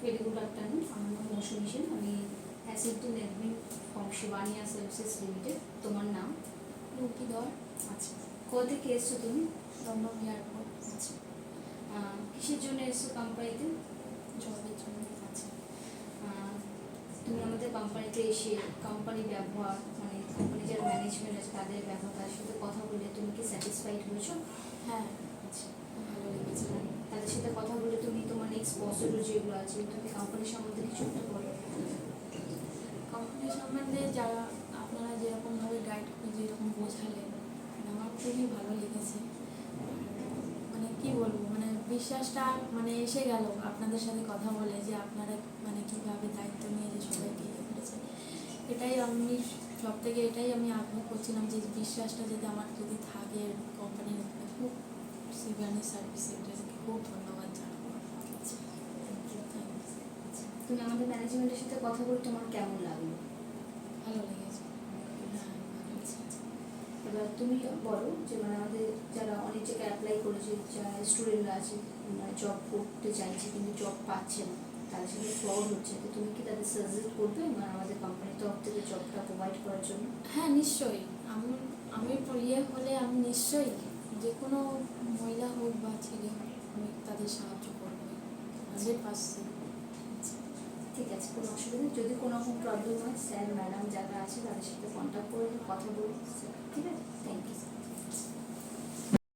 Very good afternoon. আমার নাম মৌসুমী সেন। আমি assistant admin from Shibania services limited. তোমার নাম? রুকি দর, আচ্ছা, কোথা থেকে এসছো তুমি? দমদম এয়ারপোর্ট। আচ্ছা, কিসের জন্য এসছো কোম্পানিতে? জবের জন্য। আচ্ছা, তুমি আমাদের কোম্পানিতে এসে কোম্পানির ব্যবহার, মানে কোম্পানির যারা ম্যানেজমেন্ট আছে তাদের ব্যবহার, তাদের সাথে কথা বলে তুমি কি স্যাটিসফাইড হয়েছো? হ্যাঁ, আচ্ছা, ভালো লেগেছে। তাদের সাথে কথা বলে তুমি তোমার নেক্সট প্রসিডিউর যেগুলো আছে তুমি কোম্পানির সম্বন্ধে কিছু একটু বলো। কোম্পানি সম্বন্ধে যারা আপনারা যেরকমভাবে গাইড যেরকম বোঝালেন, আমার খুবই ভালো লেগেছে। মানে কি বলবো, মানে বিশ্বাসটা মানে এসে গেল আপনাদের সাথে কথা বলে, যে আপনারা মানে কীভাবে দায়িত্ব নিয়ে যে সবাইকে ইয়ে করেছে। এটাই আমি সব থেকে এটাই আমি আগ্রহ করছিলাম, যে বিশ্বাসটা যদি আমার যদি থাকে কোম্পানির উপরে। খুব শিবানী সার্ভিস সেন্টারকে খুব ধন্যবাদ জানাবো। তুমি আমাদের ম্যানেজমেন্টের সাথে কথা বলে তোমার কেমন লাগলো? ভালো লেগেছে। এবার তুমি বলো যে মানে আমাদের যারা অনেক জায়গায় অ্যাপ্লাই করেছে, যারা স্টুডেন্টরা আছে মানে জব করতে চাইছে কিন্তু জব পাচ্ছে না, তাদের সাথে ফ্রড হচ্ছে, তো তুমি কি তাদের সাজেস্ট করবে মানে আমাদের কোম্পানির তরফ থেকে জবটা প্রোভাইড করার জন্য? হ্যাঁ, নিশ্চয়ই। আমি আমি ইয়ে হলে আমি নিশ্চয়ই যে কোনো মহিলা হোক বা ছেলে হোক, আমি তাদের সাহায্য করবো 100%। ঠিক আছে, কোনো অসুবিধা নেই। যদি কোনো রকম প্রবলেম হয় স্যার ম্যাডাম যারা আছে তাদের সাথে কন্ট্যাক্ট করে কথা বলুন। ঠিক আছে, থ্যাংক ইউ।